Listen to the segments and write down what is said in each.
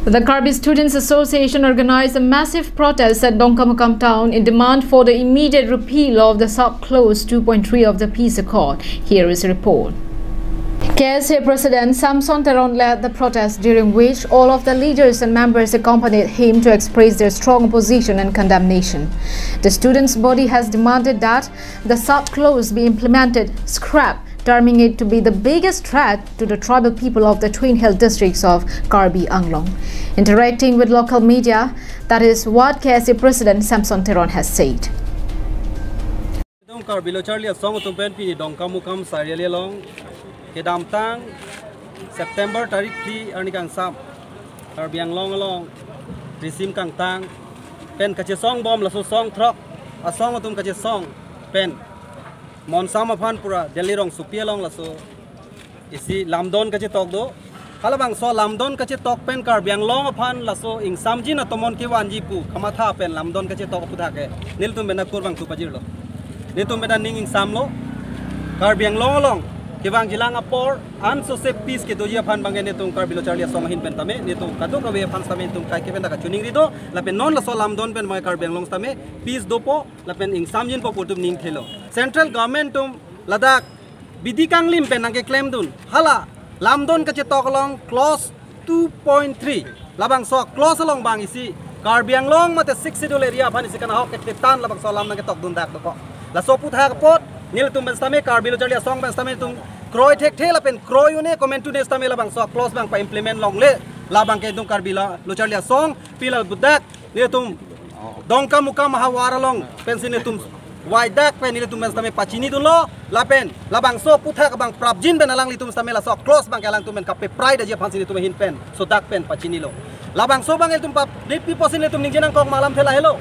The Karbi Students Association organized a massive protest at Dongkamukam town in demand for the immediate repeal of the sub-clause 2.3 of the peace accord. Here is a report. KSA President Samson Teron led the protest, during which all of the leaders and members accompanied him to express their strong opposition and condemnation. The students' body has demanded that the sub-clause be implemented, scrapped, terming it to be the biggest threat to the tribal people of the Twin Hill districts of Karbi Anglong. Interacting with local media, that is what KSA President Samson Teron has said. September tarik di arnikang sam Karbi Anglong along resim kang tang pen kache song bom la so song truck a song atum kache song pen mon sama phan pura Delhi rong supia long la so isi lamdon kache tok do halabang so lamdon kache tok pen Karbi Anglong phan la so ing samji na tomon ki wanji pu kamatha pen lamdon kache tok pu thake nil tum bena kurbang tu pajir lo nil tum bena ning ing sam lo Karbi Anglong along Kibang jilang apor an so se peace ke doji aphan bangen netung Karbi lo Charlie so mahin pen tame netung kadok kawe aphan tame tung kai ke pen ka chuning rido la pen non la so lam don pen mai Karbi Anglong tame peace dopo la pen ing samjin po putum ning thelo central government tum Ladakh bidikang lim pen nang claim dun hala lam don ka che tok long clause 2.3 labang so clause long bang isi Karbi Anglong mate 6 schedule area aphan isi kana hok ke tan labang so lam nang tok dun dak ko la so put ha pot nil tum ben tame Karbi lo Charlie song ben tame tung Kroy tek thela pen kroy une comment ne sta mela bang so close bang pa implement long le la bang ke tung Karbi la lo Charlie song pila budak ne tum Dongkamukam mahawara long pen sine tum waidak pen ne tum sta me pachini dun lo la pen la bang so putha ka bang prabjin ben alang li tum sta mela so close bang alang tum men kape pride je phan sine tum hin pen so dak pen pachini lo la bang so bang el tum pa dip posin le tum ning jenang kok malam thela hello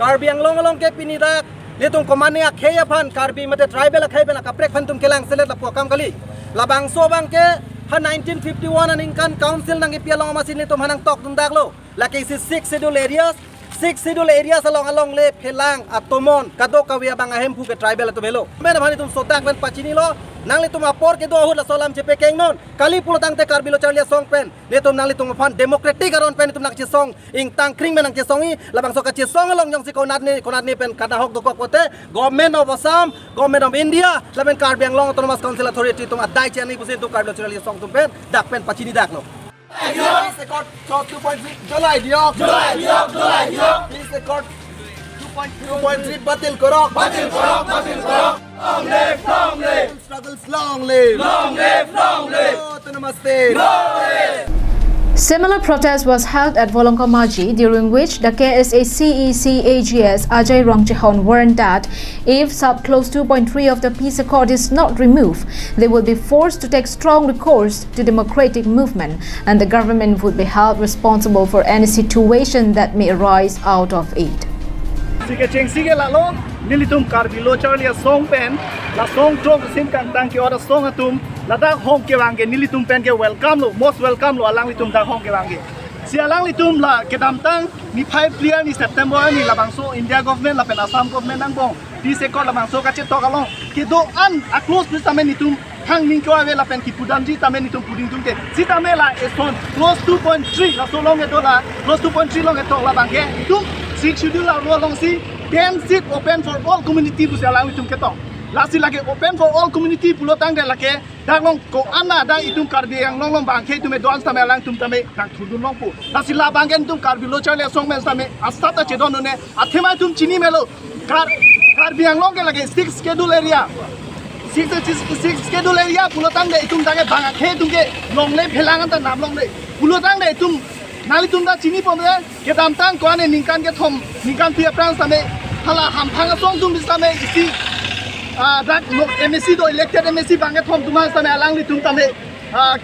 Karbi Anglong along ke pinidak Netung komane akhaya phan Karbi mate tribal akhaya bela kaprek phan tum kelang selet la pokam kali labang so bang ke ha 1951 aning kan council nang ipialong masin netum hanang tok dun daklo la ke 6 schedule areas along le phelang atomon kadok kawia bang ahem pu ke tribal to belo men bhani tum sotak ben pachini lo nang le tum apor ke do ahur la solam chepe keng non kali pulotang te Karbi lo Charlie song pen netum nang le tum phan democratic aron pen tum nak che song ing tang kring men nang che songi labang so ka che song along jong si konat ni pen kada hok do kote government of Assam government of India laben Karbi Anglong Autonomous Council Authority tum adai chani pusin tu Karbi lo Charlie song tum pen dak pen pachini dak lo Please record 2.3 July diok Please record 2.3 batil korok long live struggles long live namaste Similar protest was held at Volongkomaji, during which the KSA CEC AGS Ajay Rongchehon warned that if sub-clause 2.3 of the peace accord is not removed, they will be forced to take strong recourse to democratic movement, and the government would be held responsible for any situation that may arise out of it. Nilitum Karbi lo Charlie song pen la song drop sim kang tang ki ora song atum la dak hong ke wange nilitum pen ke welcome lo most welcome lo alang litum dak hong ke wange si alang litum la ke dam tang ni 5 clear ni September ni la bangso India government la pen Assam government nang bong di sekor la bangso ka che tok along ke do an a close plus tamen nitum hang ning ko ave la pen ki pudam ji tamen nitum puding tum ke si tamela is on close 2.3 la so long e do la close 2.3 long e tok la bangke tum 6 schedule la lo long si 10 seat open for all community pu salang itum ketok lasi lagi open for all community pulo tangga lagi dangong ko ana dang itum Karbi Anglong long bang ke tume doan tame alang tum tame dang thudun long pu lasi la bangen tum Karbi lo Charlie song men tame astata chedon ne athema tum chini melo Karbi Anglong ke lagi 6 schedule area 6 schedule area pulo tangga itum tange bang ke tum ke long le phelangan ta nam long le pulo tangga itum nali tum da chini pom ke dam tang ko ane ningkan ke thom ningkan pia prans tame hala ham phanga song tum bisame isi dak MSC do elected MSC bange thom tuma same alang li tum tame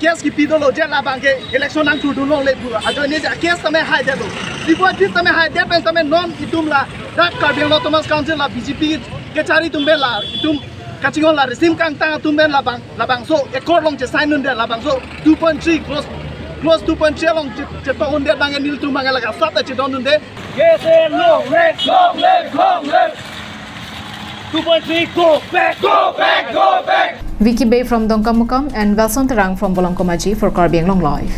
case ki pido lo je la bange election nang tu dun long le pura ajo ne ja case tame hai de do dipo dit tame hai de pen tame non itum la dak Karbi Anglong Autonomous Council la BJP ke cari tum be la itum kachingon la resim kang tang tum ben la bang so ekor long je sign nun de la bang so 2.3 close 2.3 long je to on de bange nil tum bange la ka sat je don nun de yes long live 2.3 go back Vicky Bay from Dongkamukam and Velson Terang from Volongkomaji for Karbi Anglong Live.